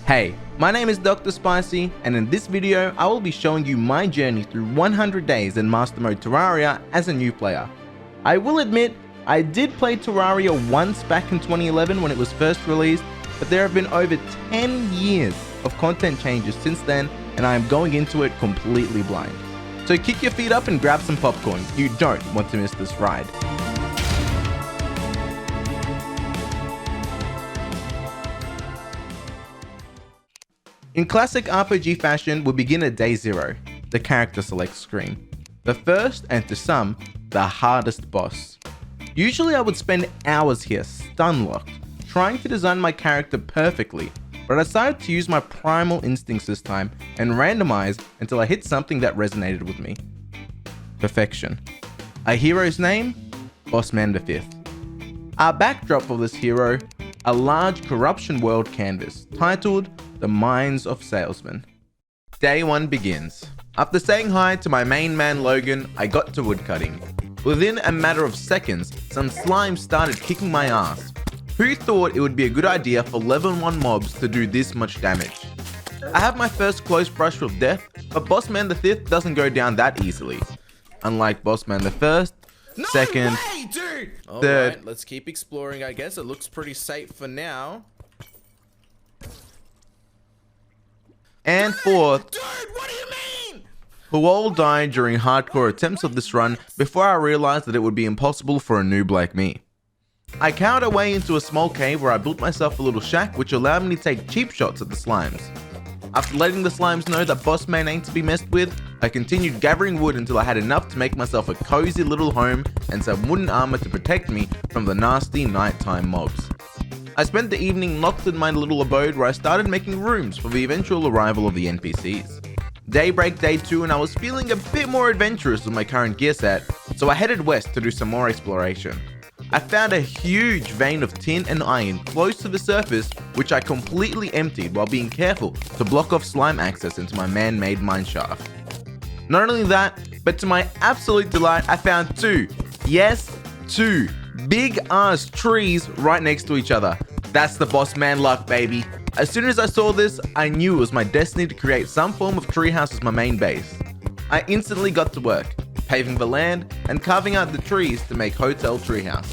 Hey, my name is Dr. Spicy, and in this video I will be showing you my journey through 100 days in Master Mode Terraria as a new player. I will admit, I did play Terraria once back in 2011 when it was first released, but there have been over 10 years of content changes since then, and I am going into it completely blind. So kick your feet up and grab some popcorn, you don't want to miss this ride. In classic RPG fashion, we begin at day 0, the character select screen. The first, and to some, the hardest boss. Usually I would spend hours here, stun-locked, trying to design my character perfectly, but I decided to use my primal instincts this time and randomize until I hit something that resonated with me. Perfection. A hero's name? Bossman the 5th. Our backdrop for this hero, a large corruption world canvas, titled The Minds of Salesmen. Day 1 begins. After saying hi to my main man Logan, I got to woodcutting. Within a matter of seconds, some slime started kicking my ass. Who thought it would be a good idea for level 1 mobs to do this much damage? I have my first close brush with death, but Bossman the 5th doesn't go down that easily. Unlike Bossman the 1st, second, dude! third. Alright, let's keep exploring. I guess it looks pretty safe for now. And fourth, Dude, what do you mean? who all died during hardcore attempts of this run before I realized that it would be impossible for a noob like me. I cowered away into a small cave where I built myself a little shack which allowed me to take cheap shots at the slimes. After letting the slimes know that Bossman ain't to be messed with, I continued gathering wood until I had enough to make myself a cozy little home and some wooden armor to protect me from the nasty nighttime mobs. I spent the evening locked in my little abode where I started making rooms for the eventual arrival of the NPCs. Daybreak day 2 and I was feeling a bit more adventurous with my current gear set, so I headed west to do some more exploration. I found a huge vein of tin and iron close to the surface, which I completely emptied while being careful to block off slime access into my man-made mineshaft. Not only that, but to my absolute delight, I found two big ass trees right next to each other. That's the Bossman luck, baby. As soon as I saw this, I knew it was my destiny to create some form of treehouse as my main base. I instantly got to work, paving the land and carving out the trees to make Hotel Treehouse,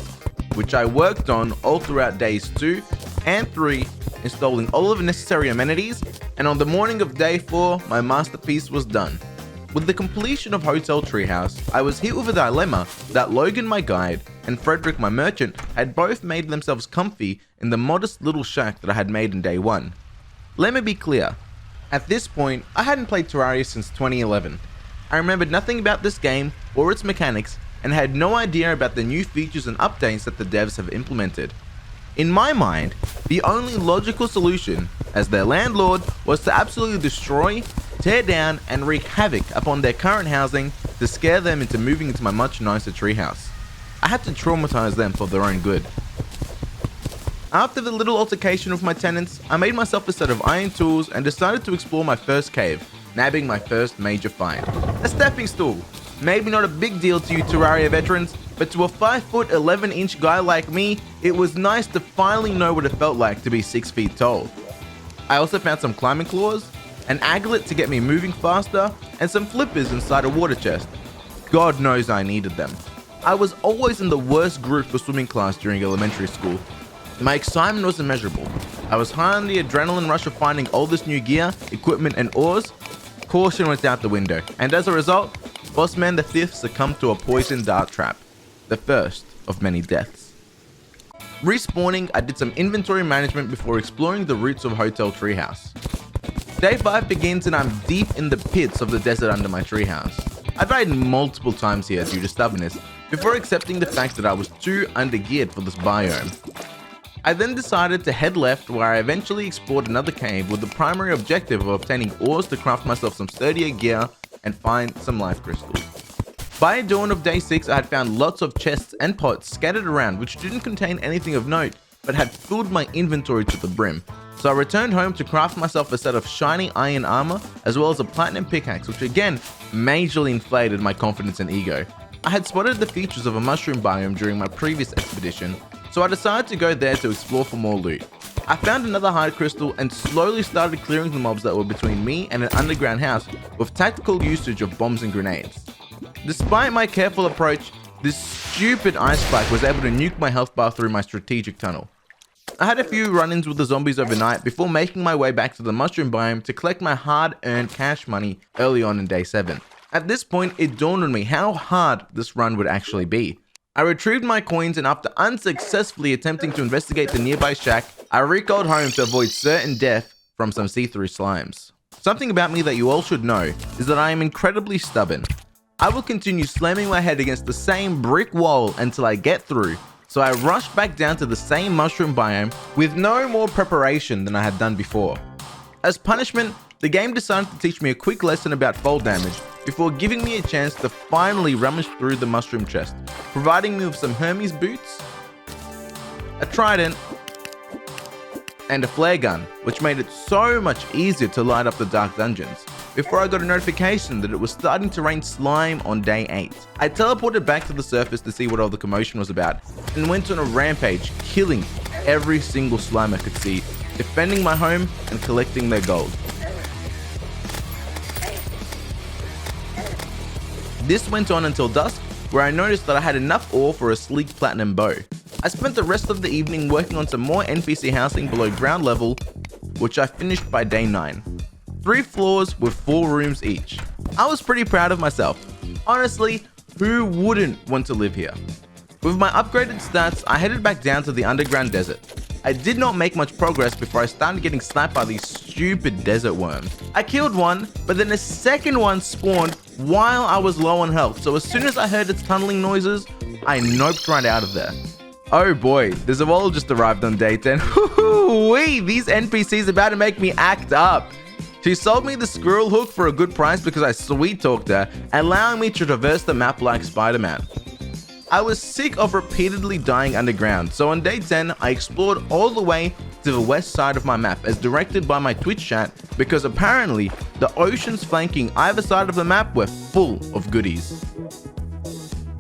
which I worked on all throughout days 2 and 3, installing all of the necessary amenities, and on the morning of day 4, my masterpiece was done. With the completion of Hotel Treehouse, I was hit with a dilemma that Logan, my guide, and Frederick, my merchant, had both made themselves comfy in the modest little shack that I had made in day 1. Let me be clear, at this point, I hadn't played Terraria since 2011. I remembered nothing about this game or its mechanics and had no idea about the new features and updates that the devs have implemented. In my mind, the only logical solution, as their landlord, was to absolutely destroy, tear down, and wreak havoc upon their current housing to scare them into moving into my much nicer treehouse. I had to traumatize them for their own good. After the little altercation with my tenants, I made myself a set of iron tools and decided to explore my first cave, nabbing my first major find. A stepping stool. Maybe not a big deal to you Terraria veterans, but to a 5', 11 inch guy like me, it was nice to finally know what it felt like to be 6 feet tall. I also found some climbing claws, an aglet to get me moving faster, and some flippers inside a water chest. God knows I needed them. I was always in the worst group for swimming class during elementary school. My excitement was immeasurable. I was high on the adrenaline rush of finding all this new gear, equipment, and ores. Caution went out the window, and as a result, Bossman the 5th succumbed to a poison dart trap, the first of many deaths. Respawning, I did some inventory management before exploring the roots of Hotel Treehouse. Day 5 begins and I'm deep in the pits of the desert under my treehouse. I died multiple times here due to stubbornness, before accepting the fact that I was too undergeared for this biome. I then decided to head left, where I eventually explored another cave with the primary objective of obtaining ores to craft myself some sturdier gear and find some life crystals. By dawn of day 6, I had found lots of chests and pots scattered around which didn't contain anything of note, but had filled my inventory to the brim. So I returned home to craft myself a set of shiny iron armor, as well as a platinum pickaxe, which again, majorly inflated my confidence and ego. I had spotted the features of a mushroom biome during my previous expedition, so I decided to go there to explore for more loot. I found another hard crystal and slowly started clearing the mobs that were between me and an underground house with tactical usage of bombs and grenades. Despite my careful approach, this stupid ice spike was able to nuke my health bar through my strategic tunnel. I had a few run-ins with the zombies overnight before making my way back to the mushroom biome to collect my hard-earned cash money early on in day 7. At this point, it dawned on me how hard this run would actually be. I retrieved my coins, and after unsuccessfully attempting to investigate the nearby shack, I recalled home to avoid certain death from some see-through slimes. Something about me that you all should know is that I am incredibly stubborn. I will continue slamming my head against the same brick wall until I get through, so I rushed back down to the same mushroom biome with no more preparation than I had done before. As punishment, the game decided to teach me a quick lesson about fall damage before giving me a chance to finally rummage through the mushroom chest, providing me with some Hermes boots, a trident, and a flare gun, which made it so much easier to light up the dark dungeons, before I got a notification that it was starting to rain slime on day 8. I teleported back to the surface to see what all the commotion was about, and went on a rampage, killing every single slime I could see, defending my home and collecting their gold. This went on until dusk, where I noticed that I had enough ore for a sleek platinum bow. I spent the rest of the evening working on some more NPC housing below ground level, which I finished by day 9. 3 floors with 4 rooms each. I was pretty proud of myself. Honestly, who wouldn't want to live here? With my upgraded stats, I headed back down to the underground desert. I did not make much progress before I started getting sniped by these stupid desert worms. I killed one, but then a second one spawned while I was low on health, so as soon as I heard its tunneling noises, I noped right out of there. Oh boy, the zoologist arrived on day 10. Wee, these NPCs about to make me act up. She sold me the squirrel hook for a good price because I sweet talked her, allowing me to traverse the map like Spider-Man. I was sick of repeatedly dying underground, so on day 10, I explored all the way to the west side of my map as directed by my Twitch chat, because apparently the oceans flanking either side of the map were full of goodies.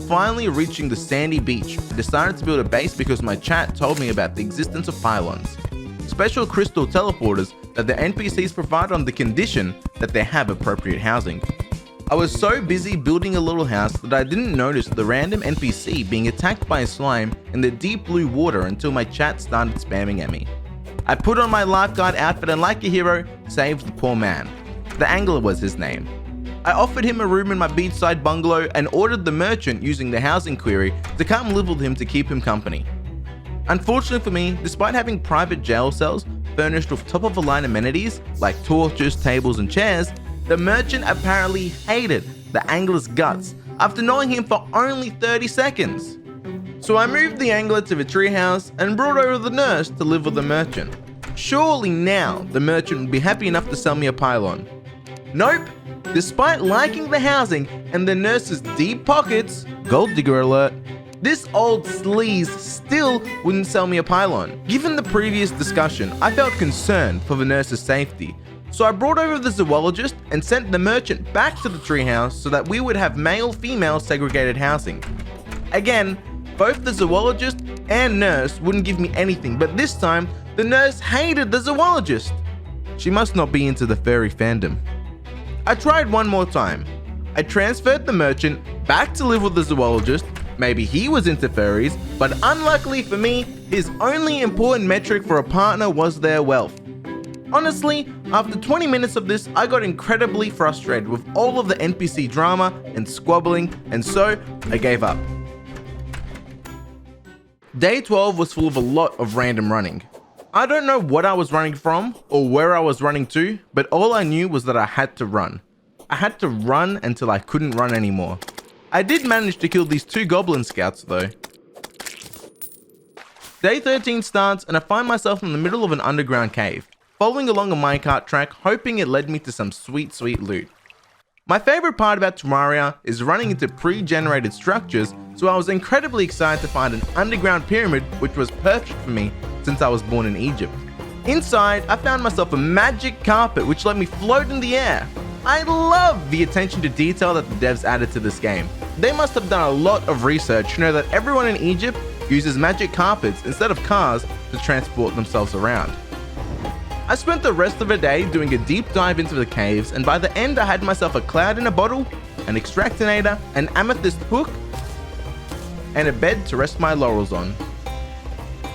Finally reaching the sandy beach, I decided to build a base because my chat told me about the existence of pylons, special crystal teleporters that the NPCs provide on the condition that they have appropriate housing. I was so busy building a little house that I didn't notice the random NPC being attacked by a slime in the deep blue water until my chat started spamming at me. I put on my lifeguard outfit and like a hero, saved the poor man. The Angler was his name. I offered him a room in my beachside bungalow and ordered the merchant using the housing query to come live with him to keep him company. Unfortunately for me, despite having private jail cells furnished with top-of-the-line amenities like torches, tables and chairs, the merchant apparently hated the Angler's guts after knowing him for only 30 seconds. So I moved the Angler to the treehouse and brought over the nurse to live with the merchant. Surely now the merchant would be happy enough to sell me a pylon. Nope. Despite liking the housing and the nurse's deep pockets, gold digger alert, this old sleaze still wouldn't sell me a pylon. Given the previous discussion, I felt concerned for the nurse's safety. So I brought over the zoologist and sent the merchant back to the treehouse so that we would have male-female segregated housing. Again, both the zoologist and nurse wouldn't give me anything, but this time, the nurse hated the zoologist. She must not be into the furry fandom. I tried one more time. I transferred the merchant back to live with the zoologist. Maybe he was into furries, but unluckily for me, his only important metric for a partner was their wealth. Honestly, after 20 minutes of this, I got incredibly frustrated with all of the NPC drama and squabbling, and so I gave up. Day 12 was full of a lot of random running. I don't know what I was running from or where I was running to, but all I knew was that I had to run. I had to run until I couldn't run anymore. I did manage to kill these 2 goblin scouts though. Day 13 starts and I find myself in the middle of an underground cave, following along a minecart track, hoping it led me to some sweet loot. My favorite part about Terraria is running into pre-generated structures, so I was incredibly excited to find an underground pyramid which was perfect for me since I was born in Egypt. Inside, I found myself a magic carpet which let me float in the air. I love the attention to detail that the devs added to this game. They must have done a lot of research to know that everyone in Egypt uses magic carpets instead of cars to transport themselves around. I spent the rest of the day doing a deep dive into the caves, and by the end I had myself a cloud in a bottle, an extractinator, an amethyst hook, and a bed to rest my laurels on.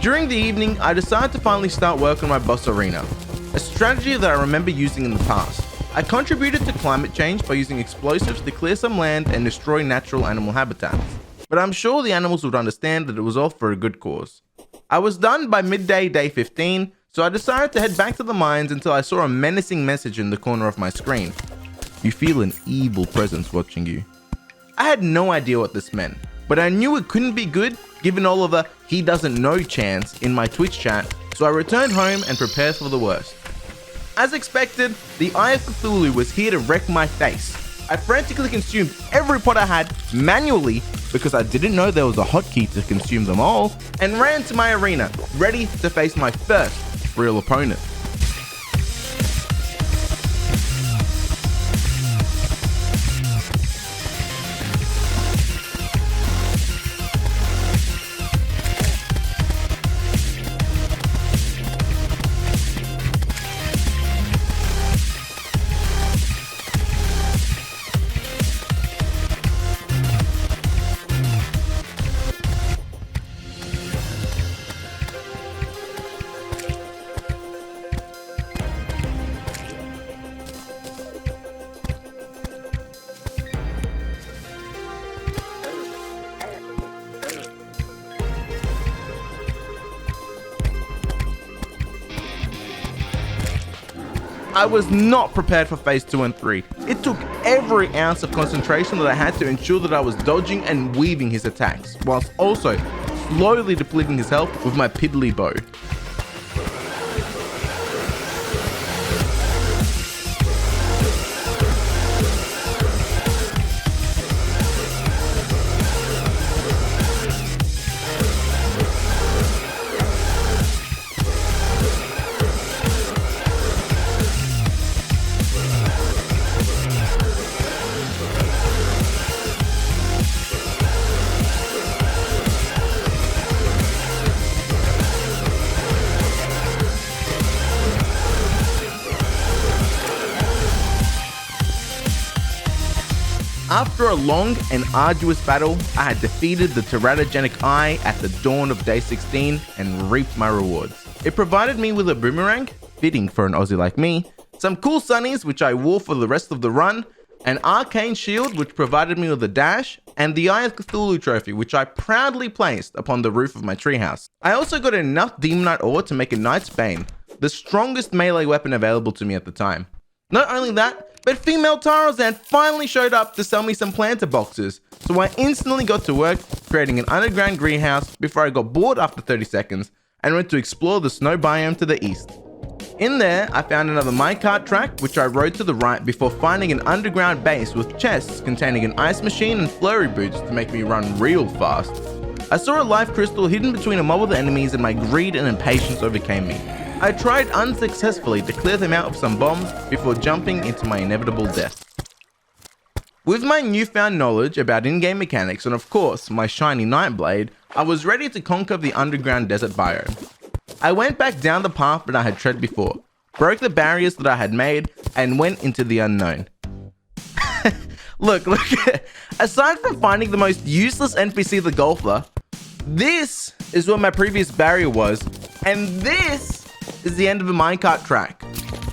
During the evening, I decided to finally start work on my boss arena, a strategy that I remember using in the past. I contributed to climate change by using explosives to clear some land and destroy natural animal habitats, but I'm sure the animals would understand that it was all for a good cause. I was done by midday day 15, so I decided to head back to the mines until I saw a menacing message in the corner of my screen. You feel an evil presence watching you. I had no idea what this meant, but I knew it couldn't be good given all of the "he doesn't know" chants in my Twitch chat, so I returned home and prepared for the worst. As expected, the Eye of Cthulhu was here to wreck my face. I frantically consumed every pot I had manually because I didn't know there was a hotkey to consume them all, and ran to my arena, ready to face my first real opponent. I was not prepared for phase 2 and 3. It took every ounce of concentration that I had to ensure that I was dodging and weaving his attacks, whilst also slowly depleting his health with my piddly bow. After a long and arduous battle, I had defeated the teratogenic eye at the dawn of day 16 and reaped my rewards. It provided me with a boomerang, fitting for an Aussie like me, some cool sunnies which I wore for the rest of the run, an arcane shield which provided me with a dash, and the Eye of Cthulhu trophy which I proudly placed upon the roof of my treehouse. I also got enough Demonite ore to make a Knight's Bane, the strongest melee weapon available to me at the time. Not only that, but female Tarzan finally showed up to sell me some planter boxes, so I instantly got to work creating an underground greenhouse before I got bored after 30 seconds and went to explore the snow biome to the east. In there, I found another minecart track which I rode to the right before finding an underground base with chests containing an ice machine and flurry boots to make me run real fast. I saw a life crystal hidden between a mob of enemies and my greed and impatience overcame me. I tried unsuccessfully to clear them out of some bombs before jumping into my inevitable death. With my newfound knowledge about in-game mechanics and of course my shiny Nightblade, I was ready to conquer the underground desert biome. I went back down the path that I had tread before, broke the barriers that I had made, and went into the unknown. Look, aside from finding the most useless NPC, the golfer, this is where my previous barrier was, and this is the end of the minecart track.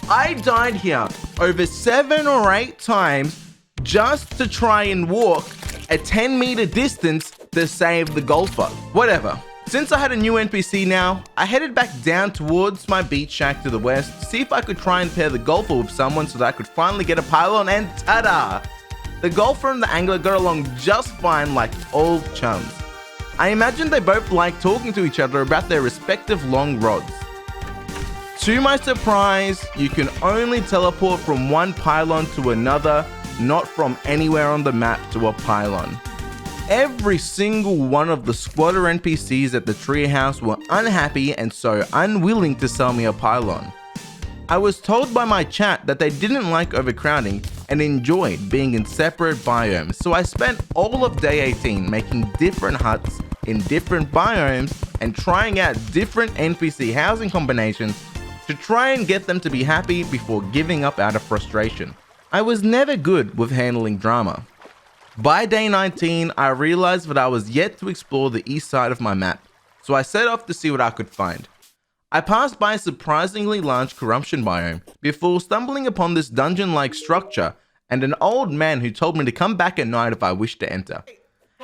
I died here over 7 or 8 times just to try and walk a 10-meter distance to save the golfer. Whatever. Since I had a new NPC now, I headed back down towards my beach shack to the west to see if I could try and pair the golfer with someone so that I could finally get a pylon, and ta-da! The golfer and the angler got along just fine like old chums. I imagine they both liked talking to each other about their respective long rods. To my surprise, you can only teleport from one pylon to another, not from anywhere on the map to a pylon. Every single one of the squatter NPCs at the treehouse were unhappy and so unwilling to sell me a pylon. I was told by my chat that they didn't like overcrowding and enjoyed being in separate biomes, so I spent all of day 18 making different huts in different biomes and trying out different NPC housing combinations to try and get them to be happy before giving up out of frustration. I was never good with handling drama. By day 19, I realized that I was yet to explore the east side of my map, so I set off to see what I could find. I passed by a surprisingly large corruption biome before stumbling upon this dungeon-like structure and an old man who told me to come back at night if I wished to enter.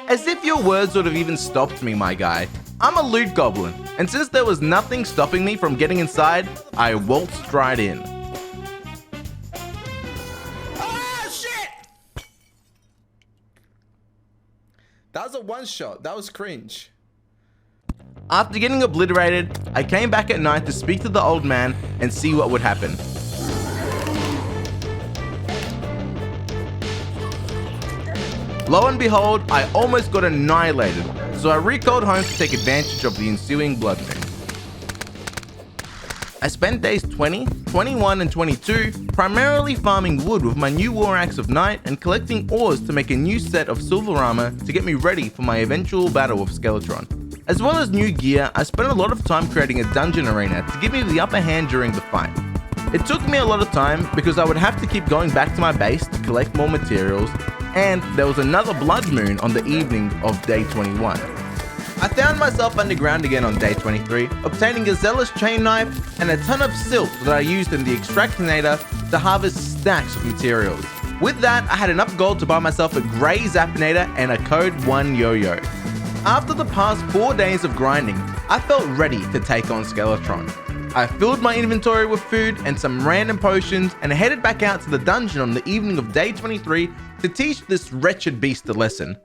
As if your words would have even stopped me, my guy. I'm a loot goblin, and since there was nothing stopping me from getting inside, I waltzed right in. Oh, shit! That was a one-shot. That was cringe. After getting obliterated, I came back at night to speak to the old man and see what would happen. Lo and behold, I almost got annihilated, so I recalled home to take advantage of the ensuing blood moon. I spent days 20, 21 and 22 primarily farming wood with my new war axe of night and collecting ores to make a new set of silver armor to get me ready for my eventual battle with Skeletron. As well as new gear, I spent a lot of time creating a dungeon arena to give me the upper hand during the fight. It took me a lot of time because I would have to keep going back to my base to collect more materials, and there was another blood moon on the evening of day 21. I found myself underground again on day 23, obtaining a zealous chain knife and a ton of silt that I used in the extractinator to harvest stacks of materials. With that, I had enough gold to buy myself a grey Zappinator and a code 1 yo-yo. After the past 4 days of grinding, I felt ready to take on Skeletron. I filled my inventory with food and some random potions and headed back out to the dungeon on the evening of day 23 to teach this wretched beast a lesson.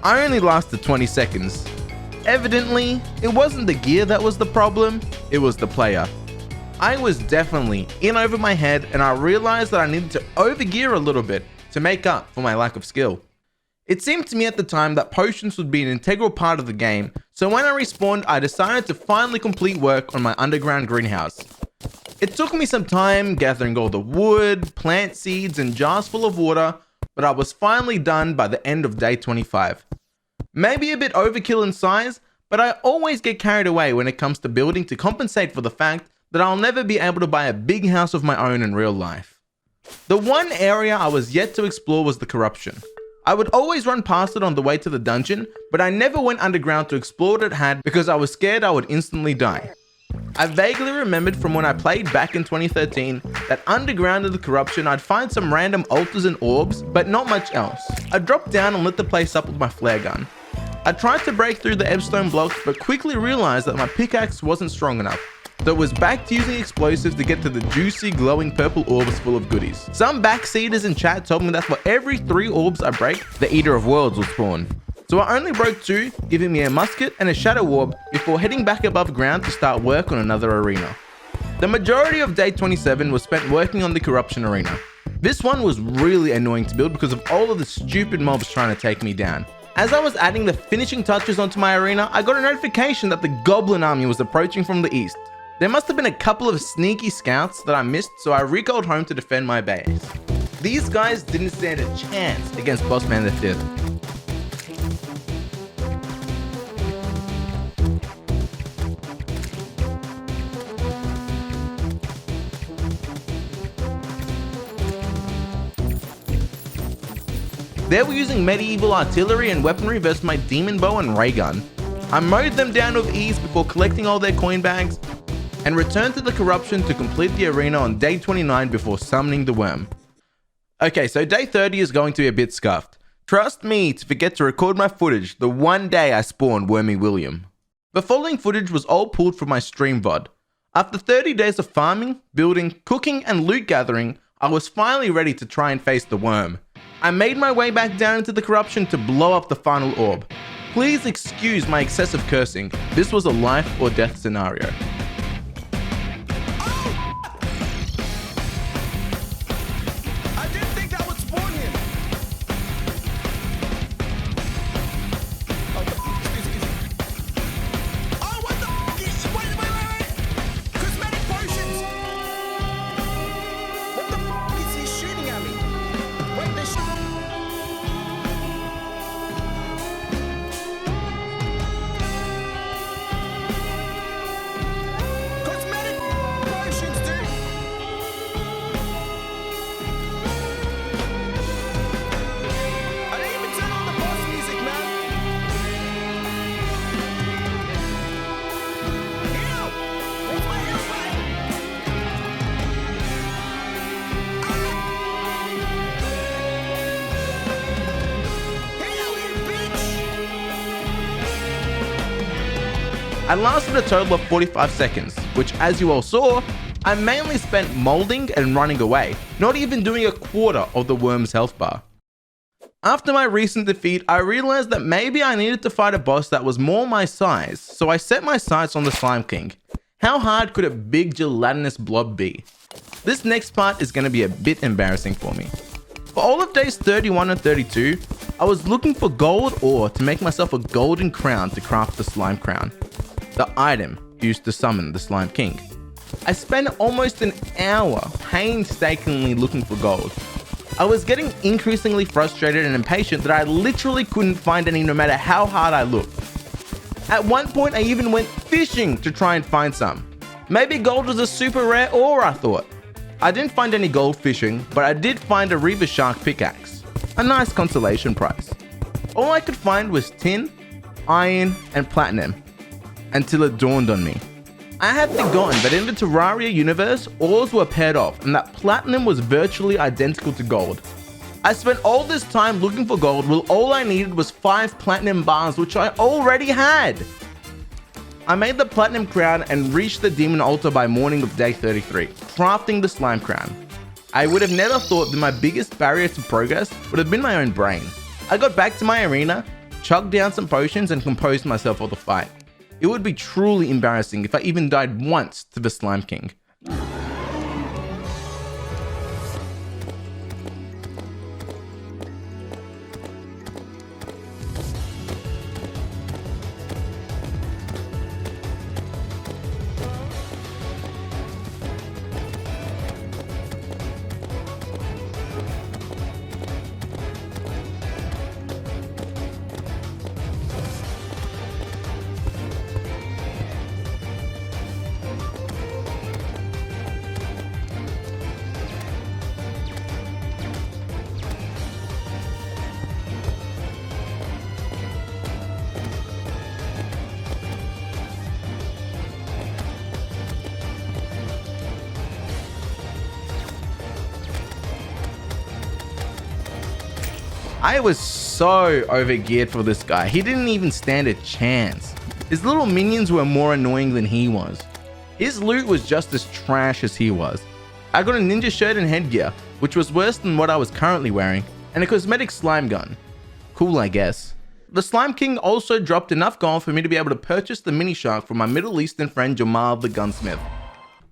I only lasted 20 seconds. Evidently, it wasn't the gear that was the problem, it was the player. I was definitely in over my head and I realized that I needed to overgear a little bit to make up for my lack of skill. It seemed to me at the time that potions would be an integral part of the game, so when I respawned, I decided to finally complete work on my underground greenhouse. It took me some time gathering all the wood, plant seeds, and jars full of water, but I was finally done by the end of day 25. Maybe a bit overkill in size, but I always get carried away when it comes to building to compensate for the fact that I'll never be able to buy a big house of my own in real life. The one area I was yet to explore was the corruption. I would always run past it on the way to the dungeon, but I never went underground to explore what it had because I was scared I would instantly die. I vaguely remembered from when I played back in 2013 that underground in the corruption I'd find some random altars and orbs, but not much else. I dropped down and lit the place up with my flare gun. I tried to break through the Ebstone blocks, but quickly realized that my pickaxe wasn't strong enough, so it was back to using explosives to get to the juicy glowing purple orbs full of goodies. Some backseaters in chat told me that for every 3 orbs I break, the Eater of Worlds will spawn. So I only broke 2, giving me a musket and a shadow orb before heading back above ground to start work on another arena. The majority of day 27 was spent working on the corruption arena. This one was really annoying to build because of all of the stupid mobs trying to take me down. As I was adding the finishing touches onto my arena, I got a notification that the goblin army was approaching from the east. There must have been a couple of sneaky scouts that I missed, so I recalled home to defend my base. These guys didn't stand a chance against Bossman the 5th. They were using medieval artillery and weaponry versus my demon bow and ray gun. I mowed them down with ease before collecting all their coin bags and returned to the corruption to complete the arena on day 29 before summoning the worm. Okay, so day 30 is going to be a bit scuffed. Trust me to forget to record my footage the one day I spawned Wormy William. The following footage was all pulled from my stream VOD. After 30 days of farming, building, cooking and loot gathering, I was finally ready to try and face the worm. I made my way back down into the corruption to blow up the final orb. Please excuse my excessive cursing. This was a life or death scenario. I didn't think that would spawn him. Oh, what the f***? Wait. Cosmetic potions. What the f*** is he shooting at me? Wait, they're shooting. Cosmetic potions, dude. I didn't even turn on the boss music, man. Heal! Where's my heal button? Heal, you bitch! I lasted a total of 45 seconds, which as you all saw, I mainly spent molding and running away, not even doing a quarter of the worm's health bar. After my recent defeat, I realized that maybe I needed to fight a boss that was more my size, so I set my sights on the Slime King. How hard could a big gelatinous blob be? This next part is going to be a bit embarrassing for me. For all of days 31 and 32, I was looking for gold ore to make myself a golden crown to craft the slime crown, the item used to summon the Slime King. I spent almost an hour painstakingly looking for gold. I was getting increasingly frustrated and impatient that I literally couldn't find any no matter how hard I looked. At one point I even went fishing to try and find some. Maybe gold was a super rare ore, I thought. I didn't find any gold fishing, but I did find a Reaver Shark pickaxe. A nice consolation prize. All I could find was tin, iron, and platinum. Until it dawned on me. I had forgotten that in the Terraria universe, ores were paired off and that platinum was virtually identical to gold. I spent all this time looking for gold while all I needed was 5 platinum bars, which I already had. I made the platinum crown and reached the demon altar by morning of day 33, crafting the slime crown. I would have never thought that my biggest barrier to progress would have been my own brain. I got back to my arena, chugged down some potions and composed myself for the fight. It would be truly embarrassing if I even died once to the Slime King. I was so overgeared for this guy. He didn't even stand a chance. His little minions were more annoying than he was. His loot was just as trash as he was. I got a ninja shirt and headgear, which was worse than what I was currently wearing, and a cosmetic slime gun. Cool, I guess. The Slime King also dropped enough gold for me to be able to purchase the mini shark from my Middle Eastern friend Jamal the gunsmith.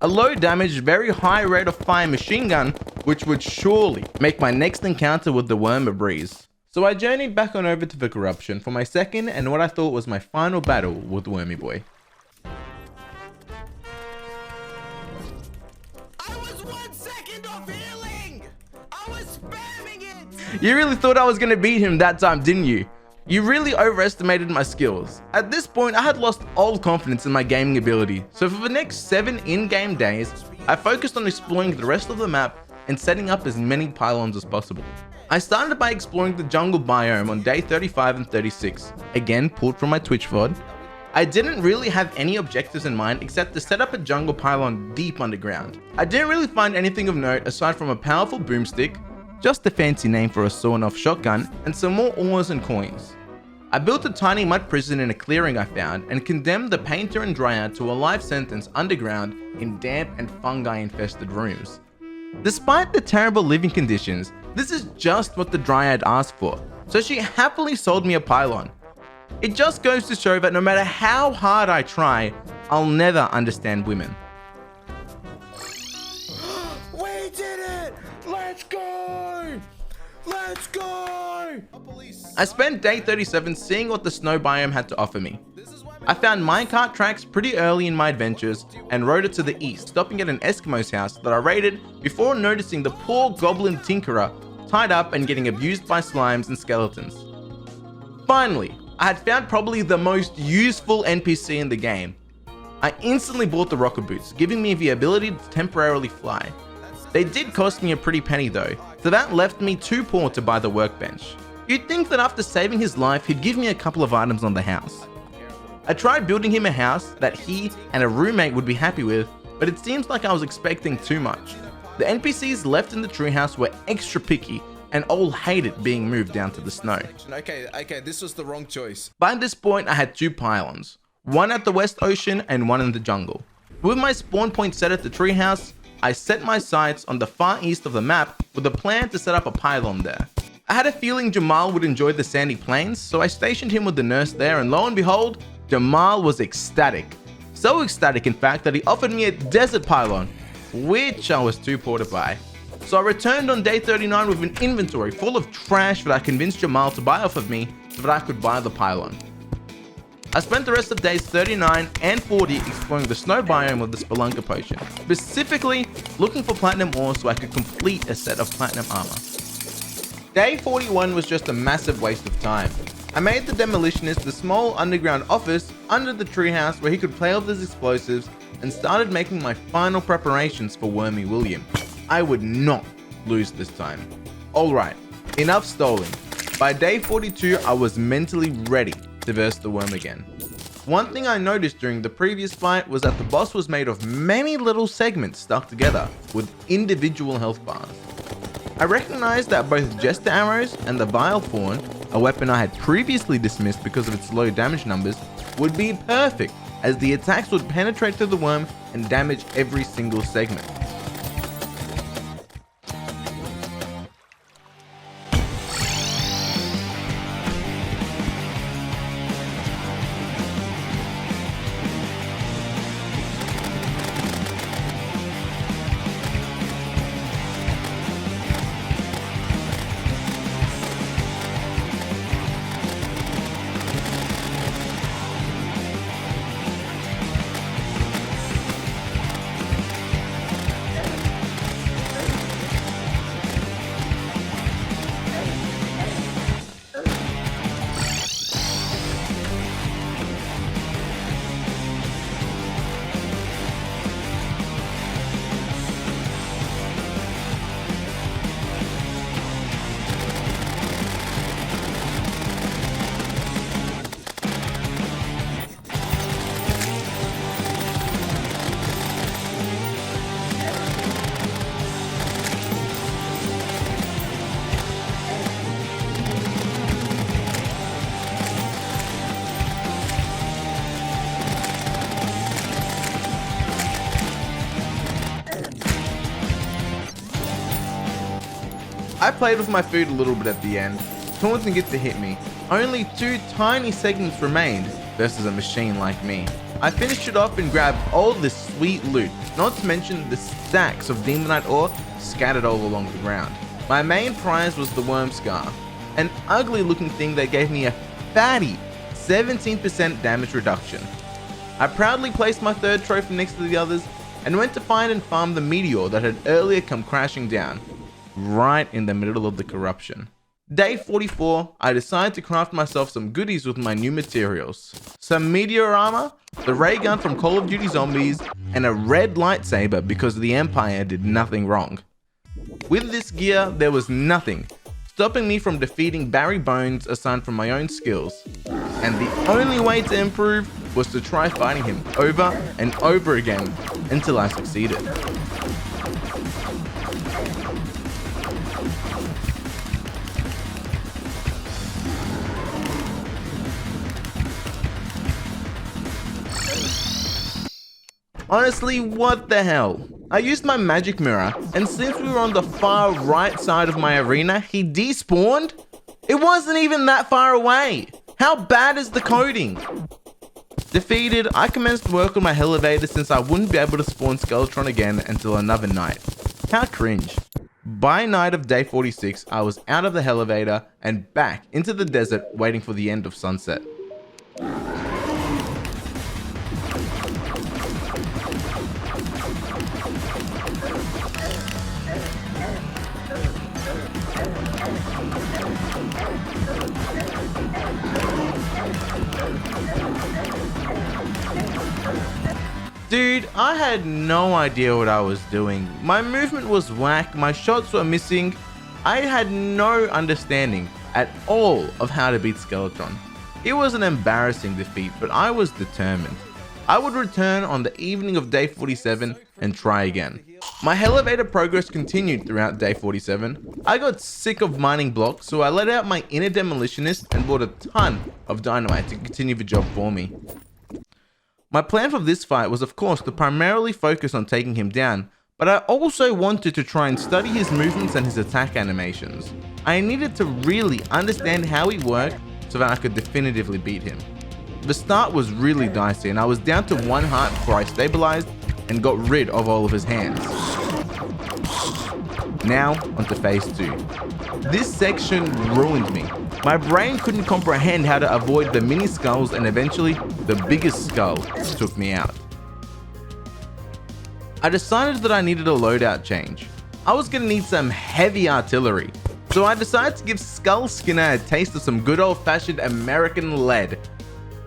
A low damage, very high rate of fire machine gun, which would surely make my next encounter with the worm a breeze. So I journeyed back on over to the corruption for my second and what I thought was my final battle with Wormy Boy. I was 1 second off healing! I was spamming it! You really thought I was gonna beat him that time, didn't you? You really overestimated my skills. At this point, I had lost all confidence in my gaming ability, so for the next 7 in-game days, I focused on exploring the rest of the map and setting up as many pylons as possible. I started by exploring the jungle biome on day 35 and 36, again pulled from my Twitch VOD. I didn't really have any objectives in mind except to set up a jungle pylon deep underground. I didn't really find anything of note aside from a powerful boomstick, just a fancy name for a sawn-off shotgun, and some more ores and coins. I built a tiny mud prison in a clearing I found and condemned the painter and dryad to a life sentence underground in damp and fungi-infested rooms. Despite the terrible living conditions, this is just what the dryad asked for, so she happily sold me a pylon. It just goes to show that no matter how hard I try, I'll never understand women. We did it! Let's go! Let's go! I spent day 37 seeing what the snow biome had to offer me. I found minecart tracks pretty early in my adventures and rode it to the east, stopping at an Eskimo's house that I raided before noticing the poor goblin tinkerer tied up and getting abused by slimes and skeletons. Finally, I had found probably the most useful NPC in the game. I instantly bought the rocket boots, giving me the ability to temporarily fly. They did cost me a pretty penny though, so that left me too poor to buy the workbench. You'd think that after saving his life, he'd give me a couple of items on the house. I tried building him a house that he and a roommate would be happy with, but it seems like I was expecting too much. The NPCs left in the treehouse were extra picky and all hated being moved down to the snow. Okay, this was the wrong choice. By this point, I had 2 pylons, one at the West Ocean and one in the jungle. With my spawn point set at the treehouse, I set my sights on the far east of the map with a plan to set up a pylon there. I had a feeling Jamal would enjoy the sandy plains, so I stationed him with the nurse there, and lo and behold, Jamal was ecstatic. So ecstatic in fact that he offered me a desert pylon, which I was too poor to buy. So I returned on day 39 with an inventory full of trash that I convinced Jamal to buy off of me so that I could buy the pylon. I spent the rest of days 39 and 40 exploring the snow biome with the Spelunker potion, specifically looking for platinum ore so I could complete a set of platinum armor. Day 41 was just a massive waste of time. I made the demolitionist the small underground office under the treehouse where he could play with his explosives and started making my final preparations for Wormy William. I would not lose this time. Alright, enough stalling. By day 42, I was mentally ready to verse the worm again. One thing I noticed during the previous fight was that the boss was made of many little segments stuck together with individual health bars. I recognized that both Jester arrows and the Vile Thorn, a weapon I had previously dismissed because of its low damage numbers, would be perfect as the attacks would penetrate to the worm and damage every single segment. I played with my food a little bit at the end. Taunting get to hit me. Only 2 tiny segments remained versus a machine like me. I finished it off and grabbed all this sweet loot, not to mention the stacks of Demonite ore scattered all along the ground. My main prize was the Worm Scar, an ugly looking thing that gave me a fatty 17% damage reduction. I proudly placed my 3rd trophy next to the others and went to find and farm the meteor that had earlier come crashing down, right in the middle of the corruption. Day 44, I decided to craft myself some goodies with my new materials. Some meteor armor, the ray gun from Call of Duty Zombies, and a red lightsaber because the Empire did nothing wrong. With this gear, there was nothing stopping me from defeating Barry Bones aside from my own skills. And the only way to improve was to try fighting him over and over again until I succeeded. Honestly, what the hell? I used my magic mirror, and since we were on the far right side of my arena, he despawned? It wasn't even that far away! How bad is the coding? Defeated, I commenced work on my elevator since I wouldn't be able to spawn Skeletron again until another night. How cringe. By night of day 46, I was out of the elevator and back into the desert waiting for the end of sunset. Dude, I had no idea what I was doing. My movement was whack, my shots were missing. I had no understanding at all of how to beat Skeletron. It was an embarrassing defeat, but I was determined. I would return on the evening of day 47 and try again. My elevator progress continued throughout day 47. I got sick of mining blocks, so I let out my inner demolitionist and bought a ton of dynamite to continue the job for me. My plan for this fight was of course to primarily focus on taking him down, but I also wanted to try and study his movements and his attack animations. I needed to really understand how he worked so that I could definitively beat him. The start was really dicey and I was down to 1 heart before I stabilized and got rid of all of his hands. Now onto phase 2. This section ruined me. My brain couldn't comprehend how to avoid the mini skulls and eventually the biggest skull took me out. I decided that I needed a loadout change. I was gonna need some heavy artillery, so I decided to give Skull Skinner a taste of some good old-fashioned American lead.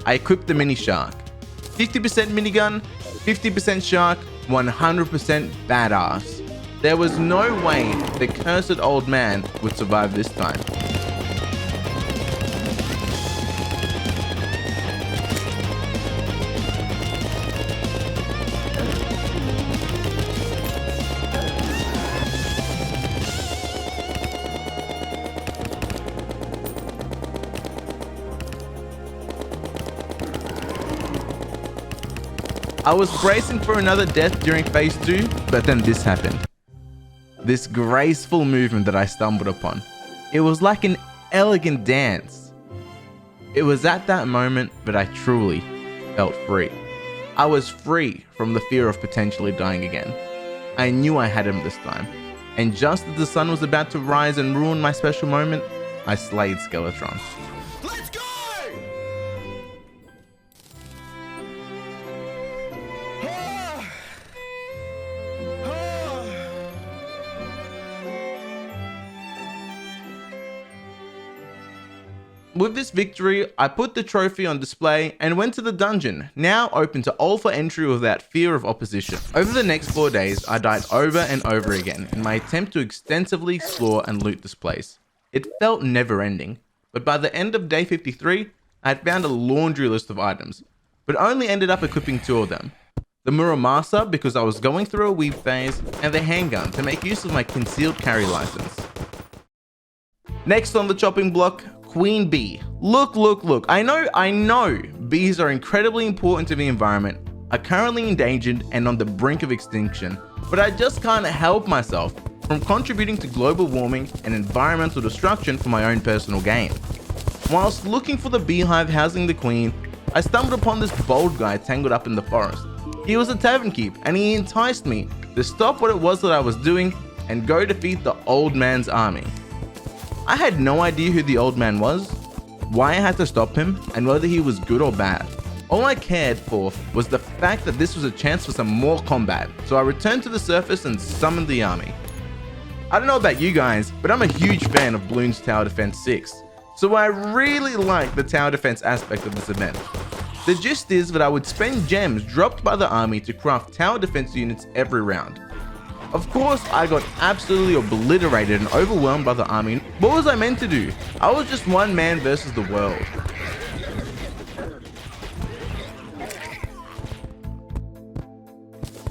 I equipped the mini shark. 50% minigun, 50% shark, 100% badass. There was no way the cursed old man would survive this time. I was bracing for another death during phase 2, but then this happened. This graceful movement that I stumbled upon. It was like an elegant dance. It was at that moment that I truly felt free. I was free from the fear of potentially dying again. I knew I had him this time. And just as the sun was about to rise and ruin my special moment, I slayed Skeletron. Let's go! With this victory, I put the trophy on display and went to the dungeon, now open to all for entry without fear of opposition. Over the next 4 days, I died over and over again in my attempt to extensively explore and loot this place. It felt never ending, but by the end of day 53, I had found a laundry list of items, but only ended up equipping 2 of them. The Muramasa because I was going through a weeb phase, and the handgun to make use of my concealed carry license. Next on the chopping block, Queen Bee. Look. I know bees are incredibly important to the environment, are currently endangered and on the brink of extinction, but I just can't help myself from contributing to global warming and environmental destruction for my own personal gain. Whilst looking for the beehive housing the queen, I stumbled upon this bold guy tangled up in the forest. He was a tavern keep and he enticed me to stop what it was that I was doing and go defeat the old man's army. I had no idea who the old man was, why I had to stop him, and whether he was good or bad. All I cared for was the fact that this was a chance for some more combat, so I returned to the surface and summoned the army. I don't know about you guys, but I'm a huge fan of Bloons Tower Defense 6, so I really like the tower defense aspect of this event. The gist is that I would spend gems dropped by the army to craft tower defense units every round. Of course, I got absolutely obliterated and overwhelmed by the army. What was I meant to do? I was just one man versus the world.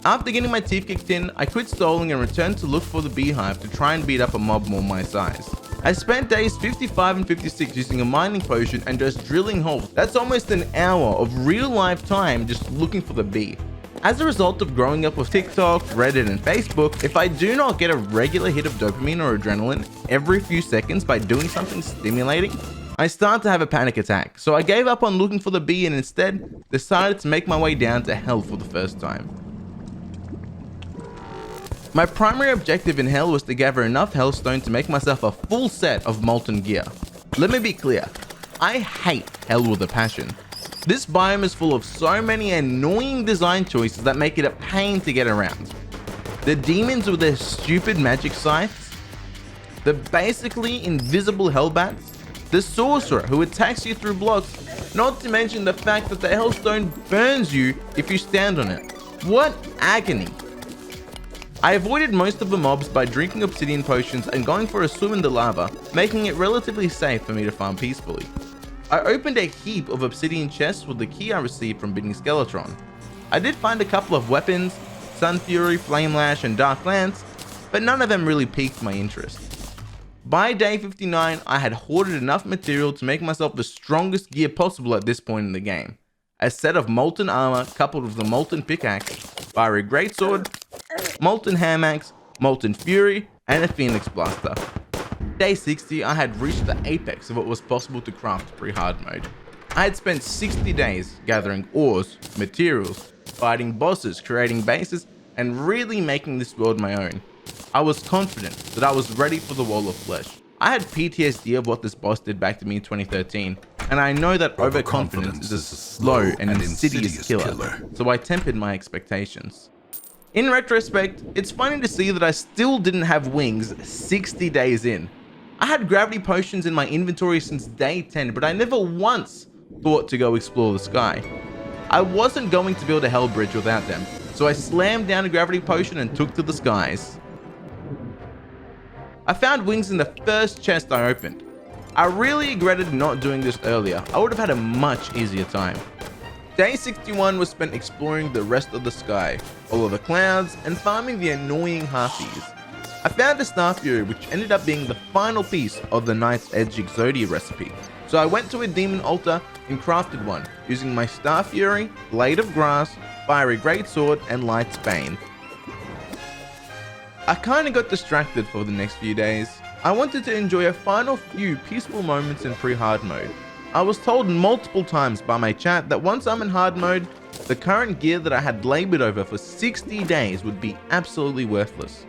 After getting my teeth kicked in, I quit stalling and returned to look for the beehive to try and beat up a mob more my size. I spent days 55 and 56 using a mining potion and just drilling holes. That's almost an hour of real life time just looking for the bee. As a result of growing up with TikTok, Reddit and Facebook, if I do not get a regular hit of dopamine or adrenaline every few seconds by doing something stimulating, I started to have a panic attack, so I gave up on looking for the bee and instead decided to make my way down to hell for the first time. My primary objective in hell was to gather enough hellstone to make myself a full set of molten gear. Let me be clear, I hate hell with a passion. This biome is full of so many annoying design choices that make it a pain to get around. The demons with their stupid magic scythes, the basically invisible hellbats, the sorcerer who attacks you through blocks, not to mention the fact that the hellstone burns you if you stand on it. What agony! I avoided most of the mobs by drinking obsidian potions and going for a swim in the lava, making it relatively safe for me to farm peacefully. I opened a heap of obsidian chests with the key I received from beating Skeletron. I did find a couple of weapons, Sun Fury, Flame Lash, and Dark Lance, but none of them really piqued my interest. By day 59, I had hoarded enough material to make myself the strongest gear possible at this point in the game. A set of molten armor coupled with the molten pickaxe, fiery greatsword, molten hamaxe, molten fury, and a phoenix blaster. Day 60, I had reached the apex of what was possible to craft pre-hard mode. I had spent 60 days gathering ores, materials, fighting bosses, creating bases, and really making this world my own. I was confident that I was ready for the wall of flesh. I had PTSD of what this boss did back to me in 2013, and I know that overconfidence is a slow and insidious killer, so I tempered my expectations. In retrospect, it's funny to see that I still didn't have wings 60 days in. I had gravity potions in my inventory since day 10, but I never once thought to go explore the sky. I wasn't going to build a hell bridge without them, so I slammed down a gravity potion and took to the skies. I found wings in the first chest I opened. I really regretted not doing this earlier. I would have had a much easier time. Day 61 was spent exploring the rest of the sky, all of the clouds, and farming the annoying harpies. I found a Star Fury which ended up being the final piece of the Knight's Edge Exodia recipe. So I went to a demon altar and crafted one, using my Star Fury, Blade of Grass, Fiery Greatsword, and Light's Bane. I kinda got distracted for the next few days. I wanted to enjoy a final few peaceful moments in pre-hard mode. I was told multiple times by my chat that once I'm in hard mode, the current gear that I had labored over for 60 days would be absolutely worthless.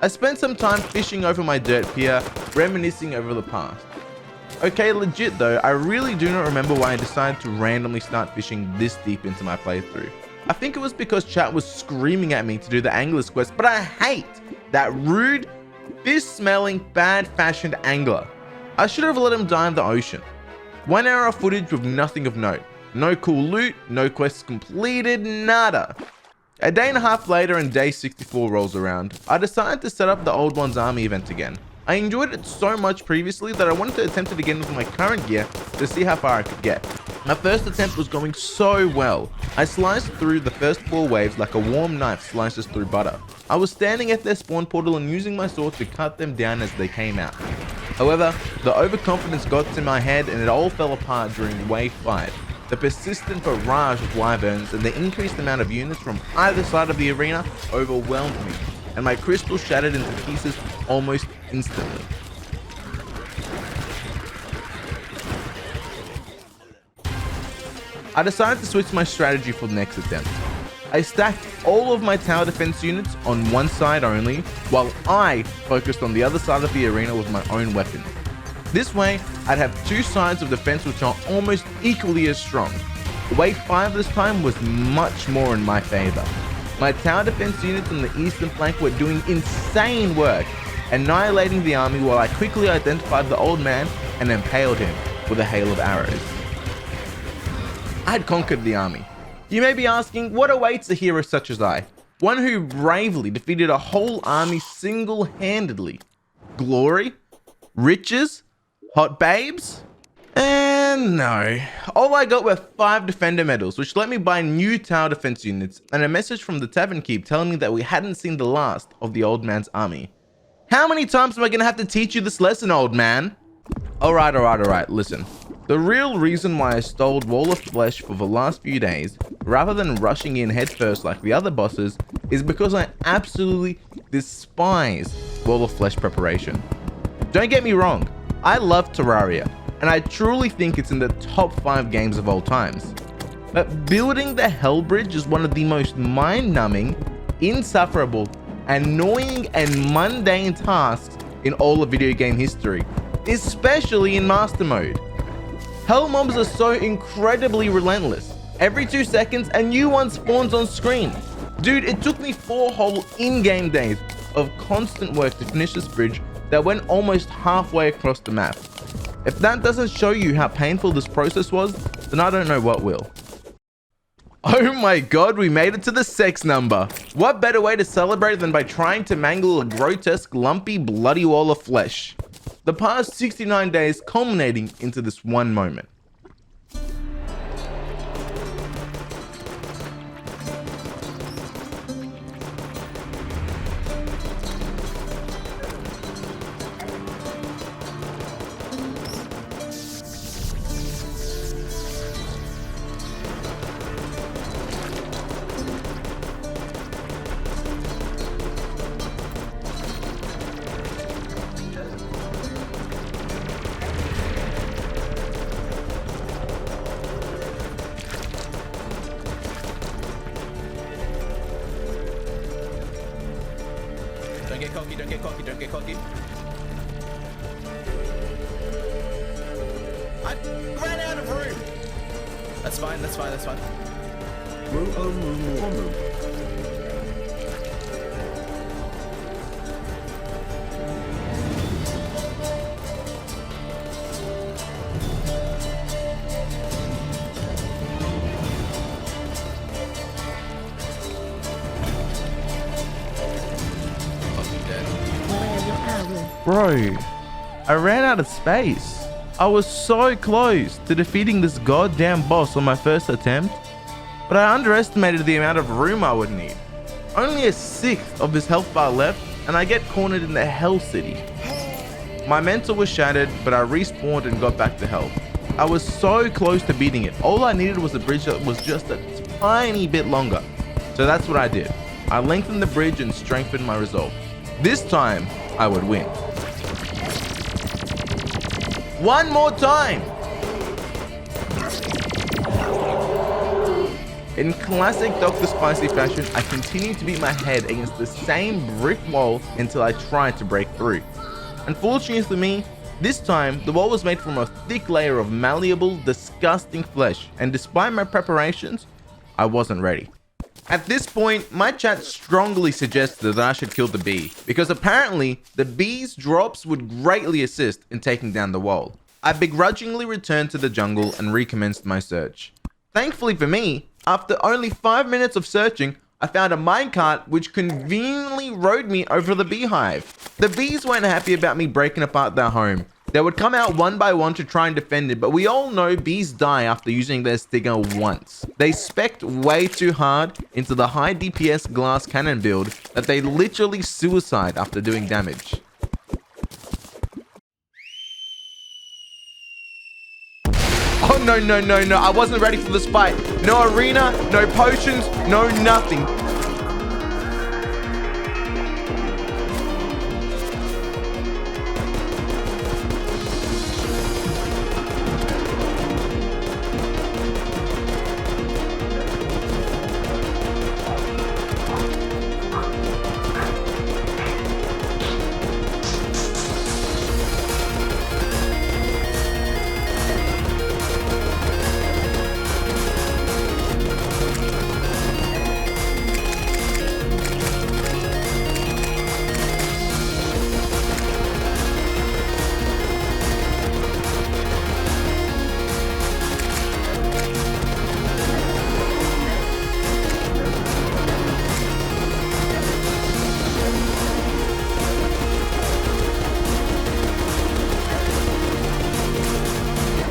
I spent some time fishing over my dirt pier, reminiscing over the past. Okay, legit though, I really do not remember why I decided to randomly start fishing this deep into my playthrough. I think it was because chat was screaming at me to do the angler's quest, but I hate that rude, fish-smelling, bad-fashioned angler. I should have let him die in the ocean. 1 hour of footage with nothing of note. No cool loot, no quests completed, nada. A day and a half later and day 64 rolls around. I decided to set up the Old One's Army event again. I enjoyed it so much previously that I wanted to attempt it again with my current gear to see how far I could get. My first attempt was going so well. I sliced through the first 4 waves like a warm knife slices through butter. I was standing at their spawn portal and using my sword to cut them down as they came out. However, the overconfidence got to my head and it all fell apart during wave 5. The persistent barrage of wyverns and the increased amount of units from either side of the arena overwhelmed me, and my crystal shattered into pieces almost instantly. I decided to switch my strategy for the next attempt. I stacked all of my tower defense units on one side only, while I focused on the other side of the arena with my own weapon. This way, I'd have 2 sides of defense which are almost equally as strong. Wave 5 this time was much more in my favor. My tower defense units on the eastern flank were doing insane work, annihilating the army while I quickly identified the old man and impaled him with a hail of arrows. I had conquered the army. You may be asking, what awaits a hero such as I? One who bravely defeated a whole army single-handedly. Glory? Riches? Hot babes? And no. All I got were 5 defender medals, which let me buy new tower defense units, and a message from the tavern keep telling me that we hadn't seen the last of the old man's army. How many times am I gonna have to teach you this lesson, old man? Alright, listen. The real reason why I stole Wall of Flesh for the last few days, rather than rushing in headfirst like the other bosses, is because I absolutely despise Wall of Flesh preparation. Don't get me wrong, I love Terraria. and I truly think it's in the top 5 games of all times. But building the Hell Bridge is one of the most mind-numbing, insufferable, annoying, and mundane tasks in all of video game history, especially in Master Mode. Hell mobs are so incredibly relentless. Every 2 seconds, a new one spawns on screen. Dude, it took me 4 whole in-game days of constant work to finish this bridge that went almost halfway across the map. If that doesn't show you how painful this process was, then I don't know what will. Oh my god, we made it to the sex number. What better way to celebrate than by trying to mangle a grotesque, lumpy, bloody wall of flesh? The past 69 days culminating into this one moment. Don't get cocky, don't get cocky, don't get cocky. I ran out of room. That's fine, that's fine, that's fine. Move. Bro, I ran out of space. I was so close to defeating this goddamn boss on my first attempt, but I underestimated the amount of room I would need. Only a 1/6 of his health bar left, and I get cornered in the Hell City. My mental was shattered, but I respawned and got back to health. I was so close to beating it. All I needed was a bridge that was just a tiny bit longer. So that's what I did. I lengthened the bridge and strengthened my resolve. This time, I would win. One more time! In classic Dr. Spicy fashion, I continued to beat my head against the same brick wall until I tried to break through. Unfortunately for me, this time the wall was made from a thick layer of malleable, disgusting flesh, and despite my preparations, I wasn't ready. At this point, my chat strongly suggested that I should kill the bee, because apparently the bee's drops would greatly assist in taking down the wall. I begrudgingly returned to the jungle and recommenced my search. Thankfully for me, after only 5 minutes of searching, I found a minecart which conveniently rode me over the beehive. The bees weren't happy about me breaking apart their home. They would come out one by one to try and defend it, but we all know bees die after using their stinger once. They spec'd way too hard into the high DPS glass cannon build that they literally suicide after doing damage. Oh no, I wasn't ready for this fight. No arena, no potions, no nothing.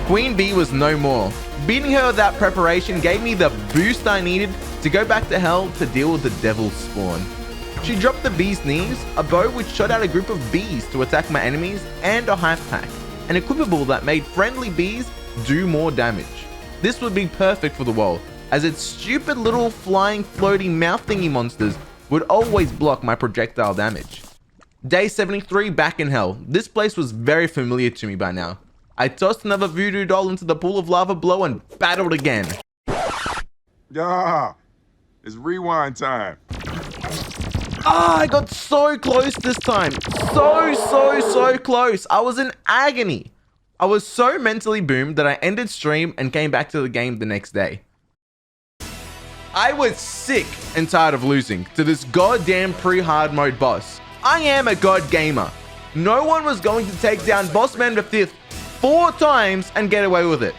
Queen Bee was no more. Beating her without preparation gave me the boost I needed to go back to hell to deal with the devil's spawn. She dropped the bee's knees, a bow which shot out a group of bees to attack my enemies, and a hive pack, an equipable that made friendly bees do more damage. This would be perfect for the wall, as its stupid little flying floating mouth thingy monsters would always block my projectile damage. Day 73 back in hell. This place was very familiar to me by now. I tossed another voodoo doll into the pool of lava below and battled again. Yeah, it's rewind time. Ah, I got so close this time. So close. I was in agony. I was so mentally boomed that I ended stream and came back to the game the next day. I was sick and tired of losing to this goddamn pre-hard mode boss. I am a god gamer. No one was going to take down Bossman the 5th 4 times and get away with it.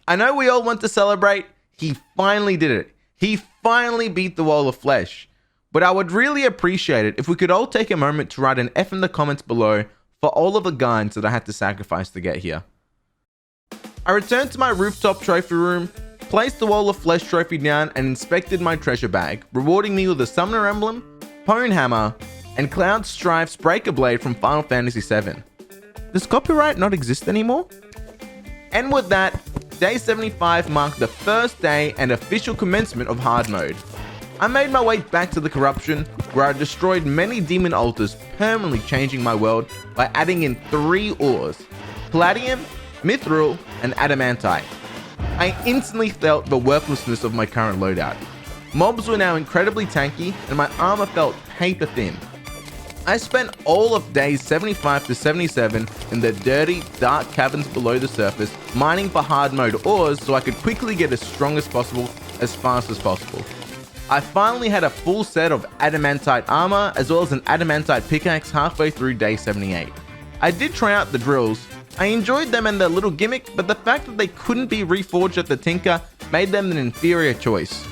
I know we all want to celebrate. He finally did it. He finally beat the wall of flesh. But I would really appreciate it if we could all take a moment to write an F in the comments below for all of the guides that I had to sacrifice to get here. I returned to my rooftop trophy room, placed the wall of flesh trophy down and inspected my treasure bag, rewarding me with a summoner emblem, Pone Hammer, and Cloud Strife's Breaker Blade from Final Fantasy VII. Does copyright not exist anymore? And with that, Day 75 marked the first day and official commencement of hard mode. I made my way back to the corruption, where I destroyed many demon altars, permanently changing my world by adding in 3 ores: Palladium, Mithril, and Adamantite. I instantly felt the worthlessness of my current loadout. Mobs were now incredibly tanky, and my armor felt paper thin. I spent all of days 75 to 77 in the dirty, dark caverns below the surface, mining for hard mode ores so I could quickly get as strong as possible, as fast as possible. I finally had a full set of adamantite armor, as well as an adamantite pickaxe halfway through day 78. I did try out the drills. I enjoyed them and their little gimmick, but the fact that they couldn't be reforged at the Tinker made them an inferior choice.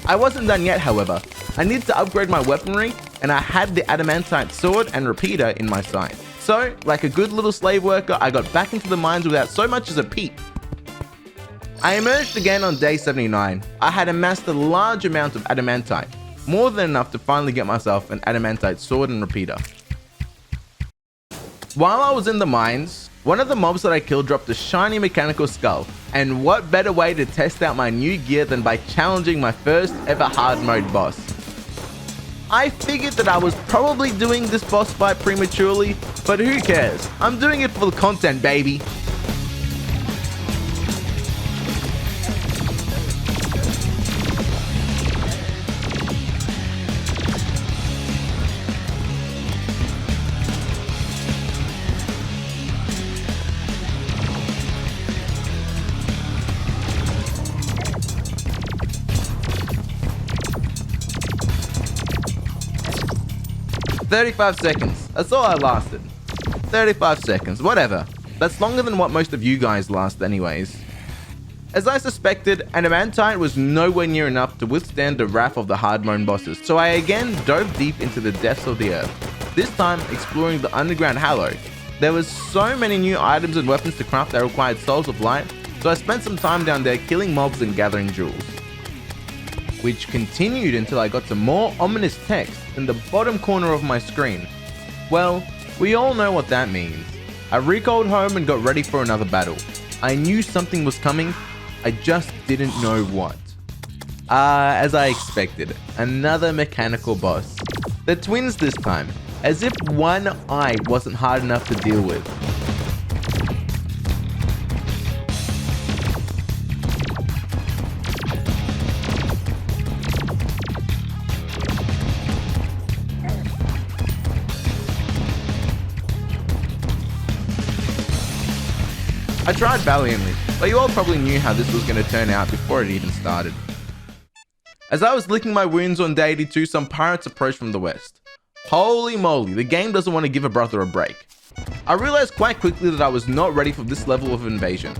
I wasn't done yet, however. I needed to upgrade my weaponry, and I had the adamantite sword and repeater in my sight. So, like a good little slave worker, I got back into the mines without so much as a peep. I emerged again on day 79. I had amassed a large amount of adamantite, more than enough to finally get myself an adamantite sword and repeater. While I was in the mines, one of the mobs that I killed dropped a shiny mechanical skull, and what better way to test out my new gear than by challenging my first ever hard mode boss. I figured that I was probably doing this boss fight prematurely, but who cares? I'm doing it for the content, baby. "35 seconds. That's all I lasted. 35 seconds, whatever. That's longer than what most of you guys last anyways. As I suspected, adamantite was nowhere near enough to withstand the wrath of the hard mode bosses, so I again dove deep into the depths of the earth, this time exploring the underground Hallow. There was so many new items and weapons to craft that required souls of light, so I spent some time down there killing mobs and gathering jewels. Which continued until I got some more ominous text in the bottom corner of my screen. Well, we all know what that means. I recalled home and got ready for another battle. I knew something was coming, I just didn't know what. As I expected, another mechanical boss. The twins this time, as if one eye wasn't hard enough to deal with. I tried valiantly, but you all probably knew how this was going to turn out before it even started. As I was licking my wounds on day 82, some pirates approached from the west. Holy moly, the game doesn't want to give a brother a break. I realized quite quickly that I was not ready for this level of invasion.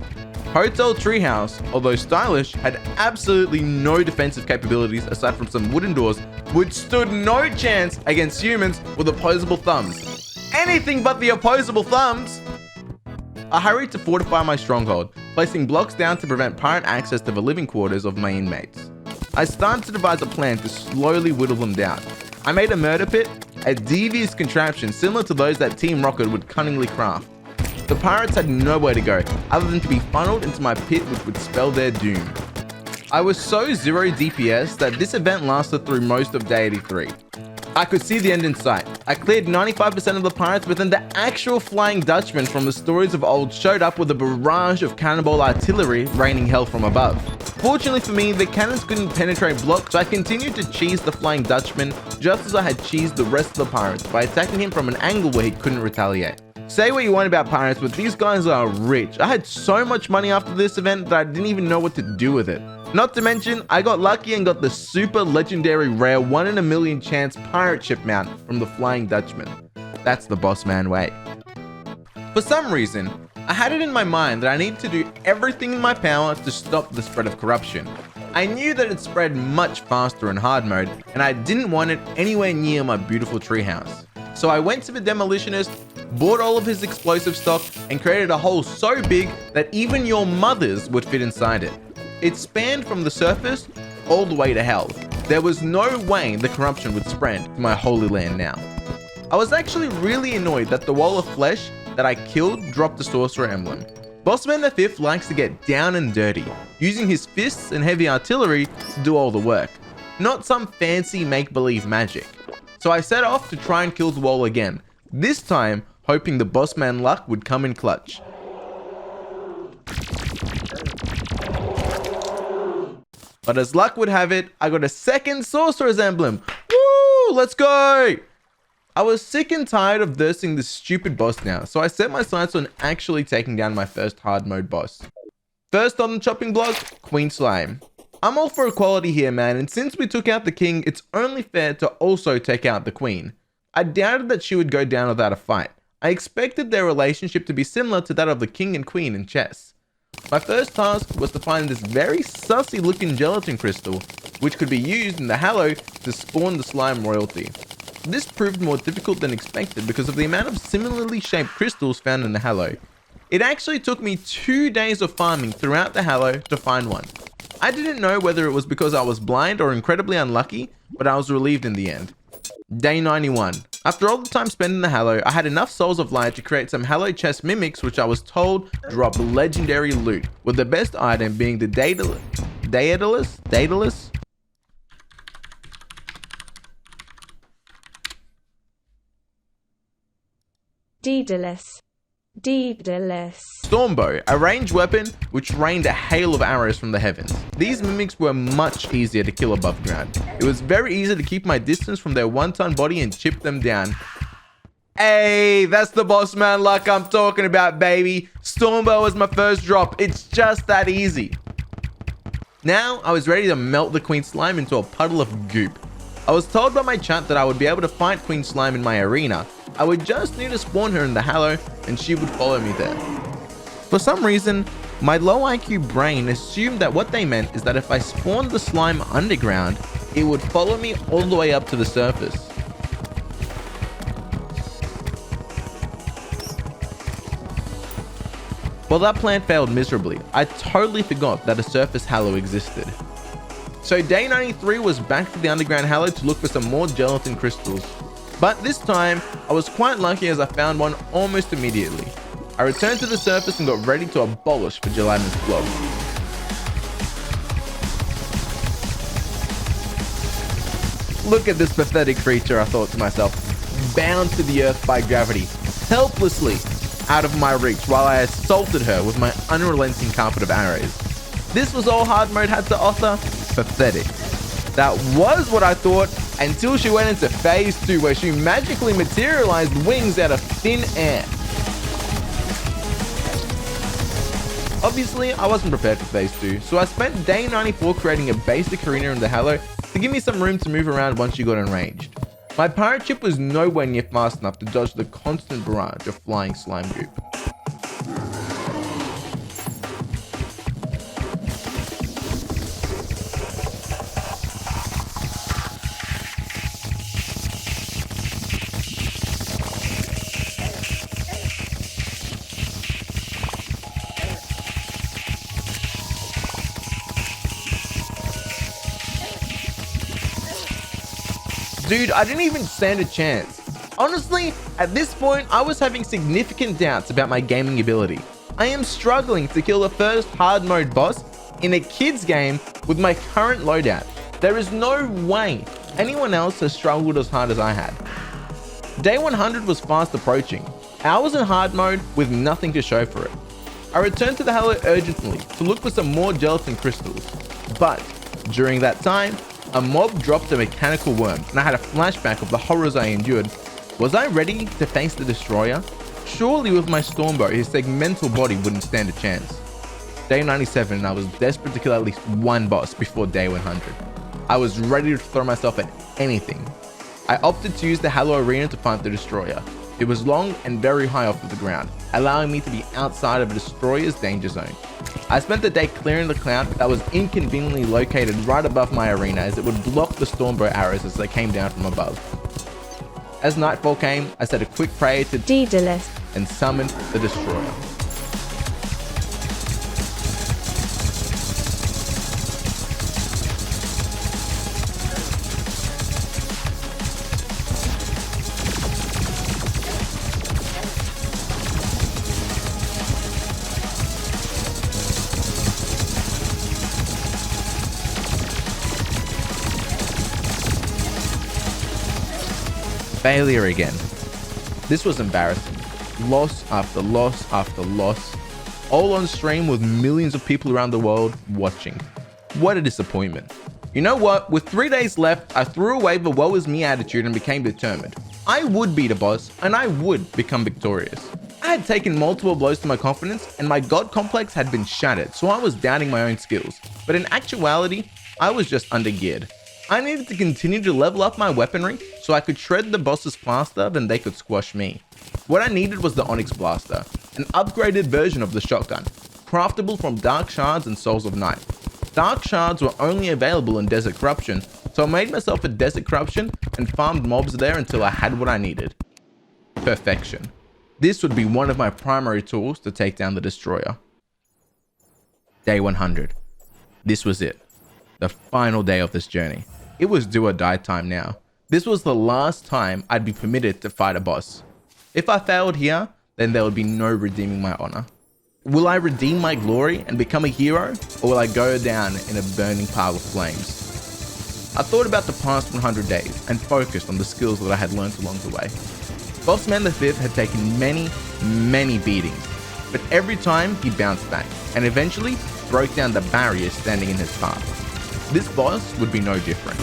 Hotel Treehouse, although stylish, had absolutely no defensive capabilities aside from some wooden doors, which stood no chance against humans with opposable thumbs. Anything but the opposable thumbs! I hurried to fortify my stronghold, placing blocks down to prevent pirate access to the living quarters of my inmates. I started to devise a plan to slowly whittle them down. I made a murder pit, a devious contraption similar to those that Team Rocket would cunningly craft. The pirates had nowhere to go other than to be funneled into my pit, which would spell their doom. I was so 0 DPS that this event lasted through most of day 83. I could see the end in sight. I cleared 95% of the pirates, but then the actual Flying Dutchman from the stories of old showed up with a barrage of cannonball artillery raining hell from above. Fortunately for me, the cannons couldn't penetrate Blox, so I continued to cheese the Flying Dutchman just as I had cheesed the rest of the pirates by attacking him from an angle where he couldn't retaliate. Say what you want about pirates, but these guys are rich. I had so much money after this event that I didn't even know what to do with it. Not to mention, I got lucky and got the super legendary rare 1 in a million chance pirate ship mount from the Flying Dutchman. That's the boss man way. For some reason, I had it in my mind that I needed to do everything in my power to stop the spread of corruption. I knew that it spread much faster in hard mode, and I didn't want it anywhere near my beautiful treehouse. So I went to the demolitionist, bought all of his explosive stock, and created a hole so big that even your mothers would fit inside it. It spanned from the surface all the way to hell. There was no way the corruption would spread to my holy land now. I was actually really annoyed that the wall of flesh that I killed dropped the sorcerer emblem. Bossman the 5th likes to get down and dirty, using his fists and heavy artillery to do all the work, not some fancy make-believe magic. So I set off to try and kill the wall again, this time hoping the bossman luck would come in clutch. But as luck would have it, I got a second sorcerer's emblem. Woo! Let's go! I was sick and tired of thirsting this stupid boss now, so I set my sights on actually taking down my first hard mode boss. First on the chopping block, Queen Slime. I'm all for equality here, man, and since we took out the king, it's only fair to also take out the queen. I doubted that she would go down without a fight. I expected their relationship to be similar to that of the king and queen in chess. My first task was to find this very sussy looking gelatin crystal, which could be used in the Hallow to spawn the slime royalty. This proved more difficult than expected because of the amount of similarly shaped crystals found in the Hallow. It actually took me 2 days of farming throughout the Hallow to find one. I didn't know whether it was because I was blind or incredibly unlucky, but I was relieved in the end. Day 91. After all the time spent in the Hallow, I had enough Souls of Light to create some Hallow chest mimics, which I was told drop legendary loot, with the best item being the Daedalus? Daedalus. Stormbow, a ranged weapon which rained a hail of arrows from the heavens. These mimics were much easier to kill above ground. It was very easy to keep my distance from their 1-ton body and chip them down. Hey, that's the boss man luck I'm talking about, baby. Stormbow was my first drop. It's just that easy. Now, I was ready to melt the Queen Slime into a puddle of goop. I was told by my chat that I would be able to fight Queen Slime in my arena. I would just need to spawn her in the Hallow and she would follow me there. For some reason, my low IQ brain assumed that what they meant is that if I spawned the slime underground, it would follow me all the way up to the surface. Well, that plan failed miserably. I totally forgot that a surface Hallow existed. So day 93 was back to the underground Hallow to look for some more gelatin crystals. But this time, I was quite lucky as I found one almost immediately. I returned to the surface and got ready to abolish Vigilante's blog. Look at this pathetic creature, I thought to myself, bound to the earth by gravity, helplessly out of my reach while I assaulted her with my unrelenting carpet of arrows. This was all hard mode had to offer? Pathetic. That was what I thought until she went into phase 2 where she magically materialized wings out of thin air. Obviously, I wasn't prepared for phase 2, so I spent day 94 creating a basic arena in the Halo to give me some room to move around once she got enraged. My pirate ship was nowhere near fast enough to dodge the constant barrage of flying slime goop. Dude, I didn't even stand a chance. Honestly, at this point, I was having significant doubts about my gaming ability. I am struggling to kill the first hard mode boss in a kid's game with my current loadout. There is no way anyone else has struggled as hard as I had. Day 100 was fast approaching. I was in hard mode with nothing to show for it. I returned to the Halo urgently to look for some more gelatin crystals. But during that time, a mob dropped a mechanical worm, and I had a flashback of the horrors I endured. Was I ready to face the destroyer? Surely with my Stormbow, his segmental body wouldn't stand a chance. Day 97, and I was desperate to kill at least one boss before day 100. I was ready to throw myself at anything. I opted to use the Halo Arena to find the destroyer. It was long and very high off of the ground, allowing me to be outside of a destroyer's danger zone. I spent the day clearing the cloud that was inconveniently located right above my arena as it would block the Stormbow arrows as they came down from above. As nightfall came, I said a quick prayer to Daedalus and summoned the destroyer. Failure again. This was embarrassing. Loss after loss after loss. All on stream with millions of people around the world watching. What a disappointment. You know what? With 3 days left, I threw away the woe is me attitude and became determined. I would beat a boss and I would become victorious. I had taken multiple blows to my confidence and my god complex had been shattered, so I was doubting my own skills. But in actuality, I was just undergeared. I needed to continue to level up my weaponry so I could shred the bosses faster than they could squash me. What I needed was the Onyx Blaster, an upgraded version of the shotgun, craftable from Dark Shards and Souls of Night. Dark Shards were only available in Desert Corruption, so I made myself a Desert Corruption and farmed mobs there until I had what I needed. Perfection. This would be one of my primary tools to take down the Destroyer. Day 100. This was it. The final day of this journey. It was do or die time now. This was the last time I'd be permitted to fight a boss. If I failed here, then there would be no redeeming my honor. Will I redeem my glory and become a hero, or will I go down in a burning pile of flames? I thought about the past 100 days and focused on the skills that I had learned along the way. Bossman V had taken many beatings, but every time he bounced back and eventually broke down the barriers standing in his path. This boss would be no different.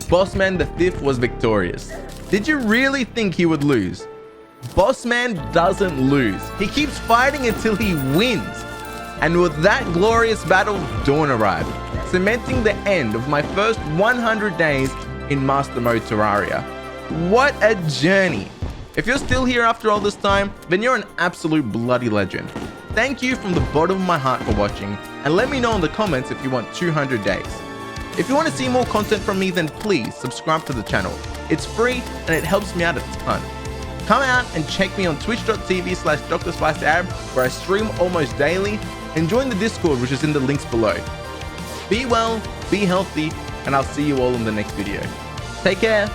Bossman the 5th was victorious. Did you really think he would lose? Bossman doesn't lose. He keeps fighting until he wins. And with that glorious battle, dawn arrived, cementing the end of my first 100 days in Master Mode Terraria. What a journey! If you're still here after all this time, then you're an absolute bloody legend. Thank you from the bottom of my heart for watching, and let me know in the comments if you want 200 days. If you want to see more content from me, then please subscribe to the channel. It's free and it helps me out a ton. Come out and check me on twitch.tv/drspicyarab, where I stream almost daily, and join the Discord, which is in the links below. Be well, be healthy, and I'll see you all in the next video. Take care.